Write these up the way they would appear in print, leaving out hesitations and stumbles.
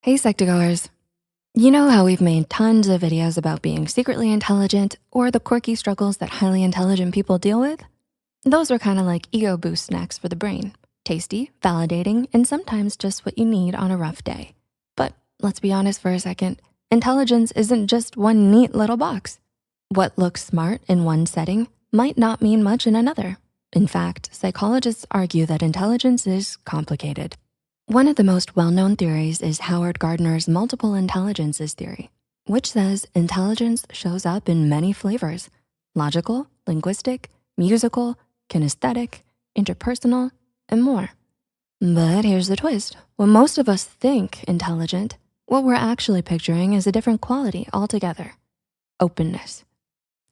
Hey Psych2Goers. You know how we've made tons of videos about being secretly intelligent or the quirky struggles that highly intelligent people deal with? Those are kind of like ego boost snacks for the brain. Tasty, validating, and sometimes just what you need on a rough day. But let's be honest for a second. Intelligence isn't just one neat little box. What looks smart in one setting might not mean much in another. In fact, psychologists argue that intelligence is complicated. One of the most well-known theories is Howard Gardner's multiple intelligences theory, which says intelligence shows up in many flavors: logical, linguistic, musical, kinesthetic, interpersonal, and more. But here's the twist. When most of us think intelligent, what we're actually picturing is a different quality altogether: openness.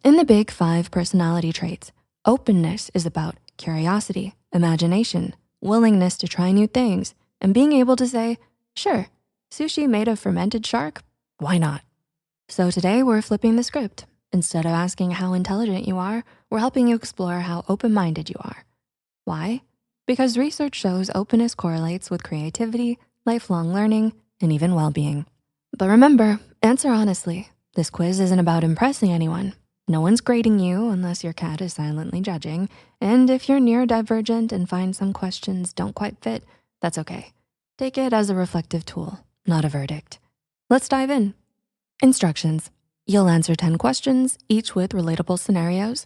In the big 5 personality traits, openness is about curiosity, imagination, willingness to try new things, and being able to say, sure, sushi made of fermented shark, why not? So today we're flipping the script. Instead of asking how intelligent you are, we're helping you explore how open-minded you are. Why? Because research shows openness correlates with creativity, lifelong learning, and even well-being. But remember, answer honestly. This quiz isn't about impressing anyone. No one's grading you unless your cat is silently judging. And if you're neurodivergent and find some questions don't quite fit, that's okay. Take it as a reflective tool, not a verdict. Let's dive in. Instructions. You'll answer 10 questions, each with relatable scenarios.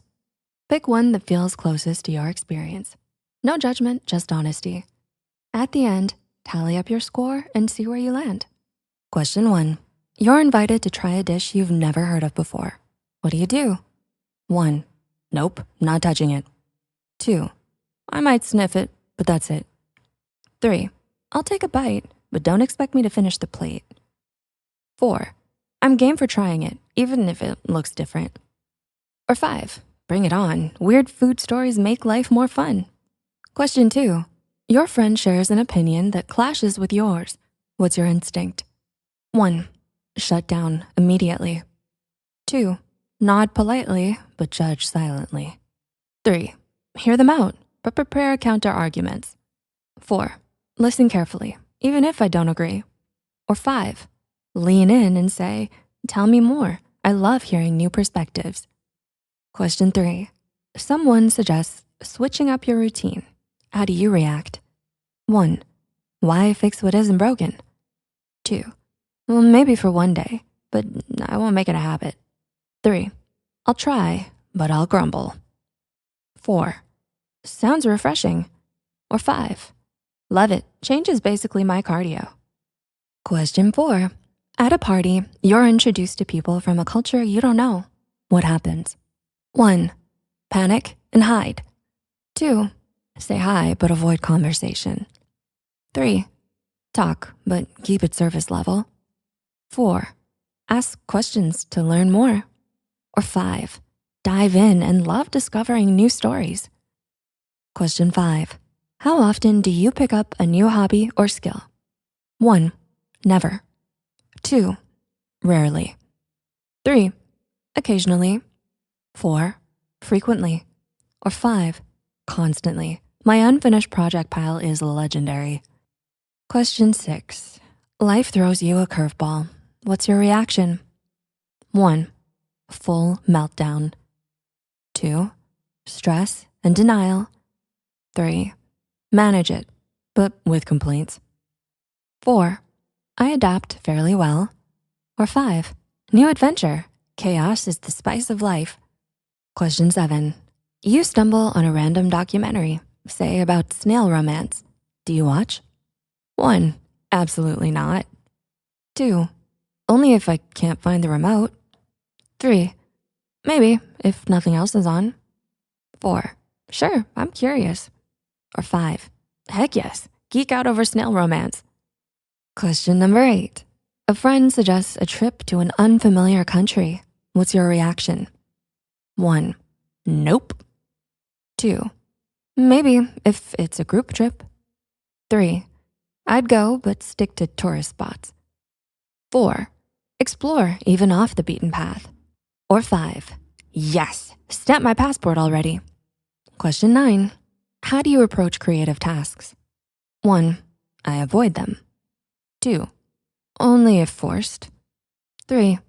Pick one that feels closest to your experience. No judgment, just honesty. At the end, tally up your score and see where you land. Question 1. You're invited to try a dish you've never heard of before. What do? 1. Nope, not touching it. 2. I might sniff it, but that's it. 3. I'll take a bite, but don't expect me to finish the plate. 4. I'm game for trying it, even if it looks different. Or 5. Bring it on. Weird food stories make life more fun. Question 2. Your friend shares an opinion that clashes with yours. What's your instinct? 1. Shut down immediately. 2. Nod politely, but judge silently. 3. Hear them out, but prepare counter arguments. 4. Listen carefully, even if I don't agree. Or 5. Lean in and say, tell me more. I love hearing new perspectives. Question 3. Someone suggests switching up your routine. How do you react? 1. Why fix what isn't broken? 2. Well, maybe for one day, but I won't make it a habit. 3. I'll try, but I'll grumble. 4. Sounds refreshing. Or 5. Love it. Change is basically my cardio. Question 4. At a party, you're introduced to people from a culture you don't know. What happens? 1. Panic and hide. 2. Say hi, but avoid conversation. 3. Talk, but keep it surface level. 4. Ask questions to learn more. Or 5. Dive in and love discovering new stories. Question 5. How often do you pick up a new hobby or skill? 1. Never. 2. Rarely. 3. Occasionally. 4. Frequently. Or 5. Constantly. My unfinished project pile is legendary. Question 6. Life throws you a curveball. What's your reaction? 1. Full meltdown. 2. Stress and denial. 3. Manage it, but with complaints. 4. I adapt fairly well. Or 5. New adventure. Chaos is the spice of life. Question 7. You stumble on a random documentary, say about snail romance. Do you watch? 1. Absolutely not. 2. Only if I can't find the remote. 3. Maybe if nothing else is on. 4. Sure, I'm curious. Or 5. Heck yes, geek out over snail romance. Question number 8. A friend suggests a trip to an unfamiliar country. What's your reaction? 1. Nope. 2. Maybe if it's a group trip. 3. I'd go, but stick to tourist spots. 4. Explore even off the beaten path. Or 5. Yes, stamp my passport already. Question 9. How do you approach creative tasks? 1. I avoid them. 2. only if forced. 3,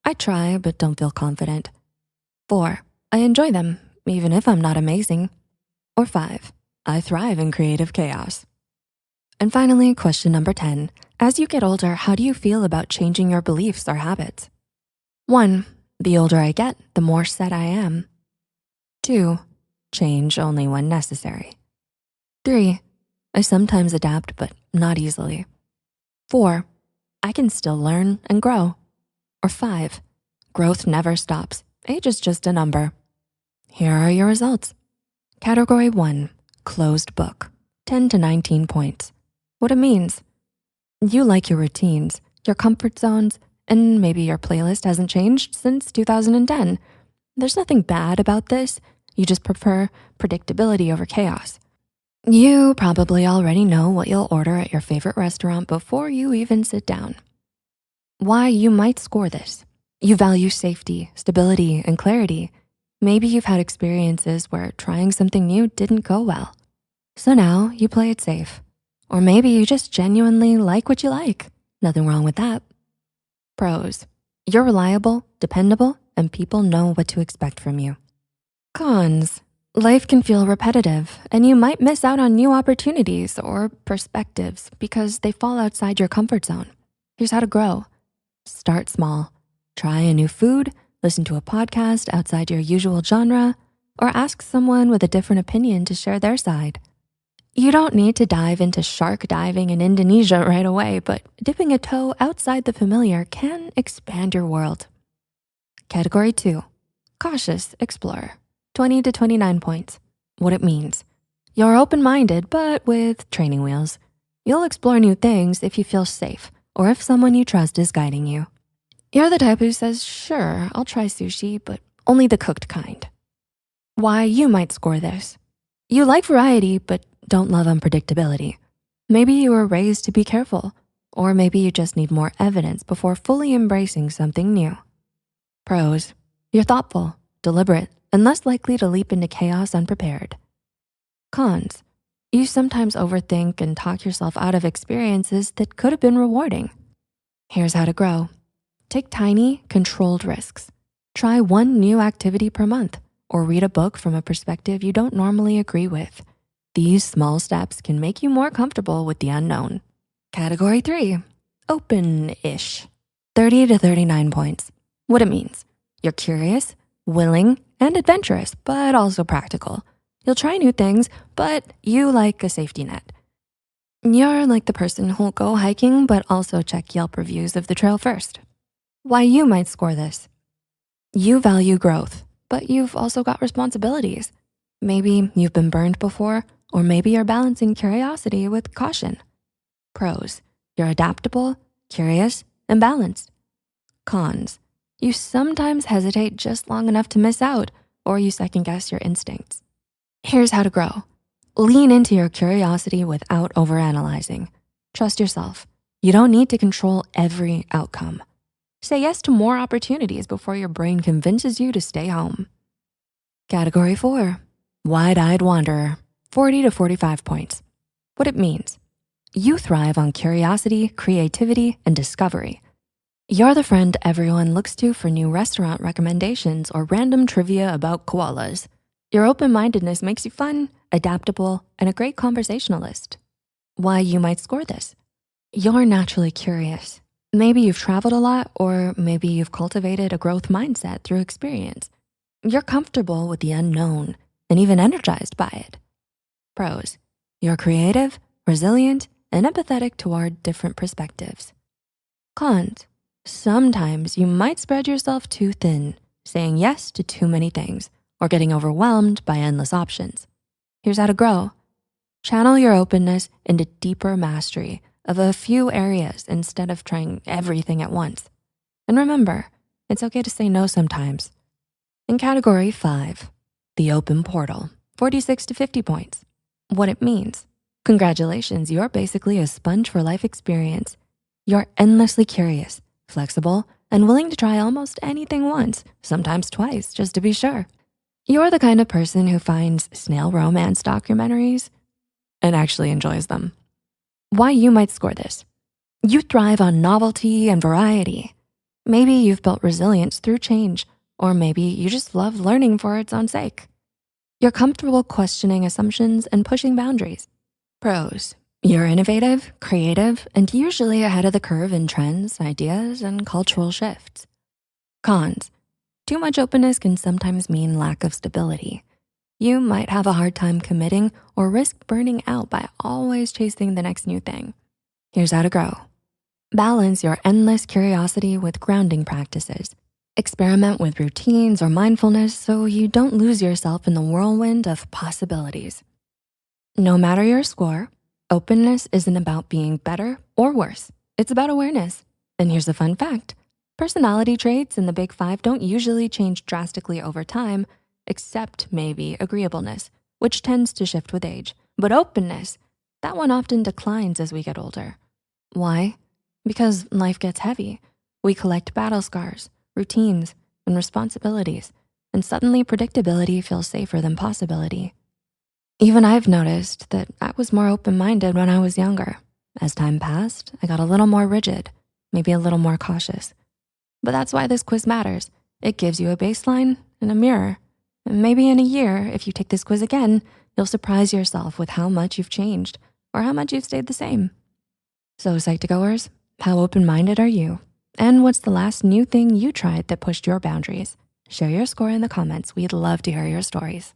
I try but don't feel confident. 4, I enjoy them even if I'm not amazing. Or 5, I thrive in creative chaos. And finally, question number 10, as you get older, how do you feel about changing your beliefs or habits? 1, the older I get, the more set I am. 2, change only when necessary. 3, I sometimes adapt but not easily. 4, I can still learn and grow. Or 5, growth never stops. Age is just a number. Here are your results. Category 1, closed book, 10 to 19 points. What it means: you like your routines, your comfort zones, and maybe your playlist hasn't changed since 2010. There's nothing bad about this. You just prefer predictability over chaos. You probably already know what you'll order at your favorite restaurant before you even sit down. Why you might score this: you value safety, stability, and clarity. Maybe you've had experiences where trying something new didn't go well. So now you play it safe. Or maybe you just genuinely like what you like. Nothing wrong with that. Pros: you're reliable, dependable, and people know what to expect from you. Cons: life can feel repetitive and you might miss out on new opportunities or perspectives because they fall outside your comfort zone. Here's how to grow. Start small. Try a new food, listen to a podcast outside your usual genre, or ask someone with a different opinion to share their side. You don't need to dive into shark diving in Indonesia right away, but dipping a toe outside the familiar can expand your world. Category 2, cautious explorer, 20 to 29 points. What it means: you're open-minded, but with training wheels. You'll explore new things if you feel safe or if someone you trust is guiding you. You're the type who says, sure, I'll try sushi, but only the cooked kind. Why you might score this: you like variety, but don't love unpredictability. Maybe you were raised to be careful, or maybe you just need more evidence before fully embracing something new. Pros: you're thoughtful, deliberate, and less likely to leap into chaos unprepared. Cons: you sometimes overthink and talk yourself out of experiences that could have been rewarding. Here's how to grow. Take tiny, controlled risks. Try one new activity per month or read a book from a perspective you don't normally agree with. These small steps can make you more comfortable with the unknown. Category 3, open-ish, 30 to 39 points. What it means: you're curious, willing, and adventurous, but also practical. You'll try new things, but you like a safety net. You're like the person who'll go hiking, but also check Yelp reviews of the trail first. Why you might score this: you value growth, but you've also got responsibilities. Maybe you've been burned before, or maybe you're balancing curiosity with caution. Pros: you're adaptable, curious, and balanced. Cons: you sometimes hesitate just long enough to miss out, or you second guess your instincts. Here's how to grow. Lean into your curiosity without overanalyzing. Trust yourself. You don't need to control every outcome. Say yes to more opportunities before your brain convinces you to stay home. Category 4, wide-eyed wanderer, 40 to 45 points. What it means: you thrive on curiosity, creativity, and discovery. You're the friend everyone looks to for new restaurant recommendations or random trivia about koalas. Your open-mindedness makes you fun, adaptable, and a great conversationalist. Why you might score this: you're naturally curious. Maybe you've traveled a lot, or maybe you've cultivated a growth mindset through experience. You're comfortable with the unknown and even energized by it. Pros: you're creative, resilient, and empathetic toward different perspectives. Cons: sometimes you might spread yourself too thin, saying yes to too many things, or getting overwhelmed by endless options. Here's how to grow. Channel your openness into deeper mastery of a few areas instead of trying everything at once. And remember, it's okay to say no sometimes. In category 5, the open portal, 46 to 50 points. What it means: congratulations, you're basically a sponge for life experience. You're endlessly curious, flexible, and willing to try almost anything once, sometimes twice, just to be sure. You're the kind of person who finds snail romance documentaries and actually enjoys them. Why you might score this: You thrive on novelty and variety. Maybe you've built resilience through change, or maybe you just love learning for its own sake. You're comfortable questioning assumptions and pushing boundaries. Pros: you're innovative, creative, and usually ahead of the curve in trends, ideas, and cultural shifts. Cons: too much openness can sometimes mean lack of stability. You might have a hard time committing or risk burning out by always chasing the next new thing. Here's how to grow. Balance your endless curiosity with grounding practices. Experiment with routines or mindfulness so you don't lose yourself in the whirlwind of possibilities. No matter your score, openness isn't about being better or worse. It's about awareness. And here's a fun fact. Personality traits in the big five don't usually change drastically over time, except maybe agreeableness, which tends to shift with age. But openness, that one often declines as we get older. Why? Because life gets heavy. We collect battle scars, routines, and responsibilities, and suddenly predictability feels safer than possibility. Even I've noticed that I was more open-minded when I was younger. As time passed, I got a little more rigid, maybe a little more cautious. But that's why this quiz matters. It gives you a baseline and a mirror. And maybe in a year, if you take this quiz again, you'll surprise yourself with how much you've changed or how much you've stayed the same. So Psych2Goers, how open-minded are you? And what's the last new thing you tried that pushed your boundaries? Share your score in the comments. We'd love to hear your stories.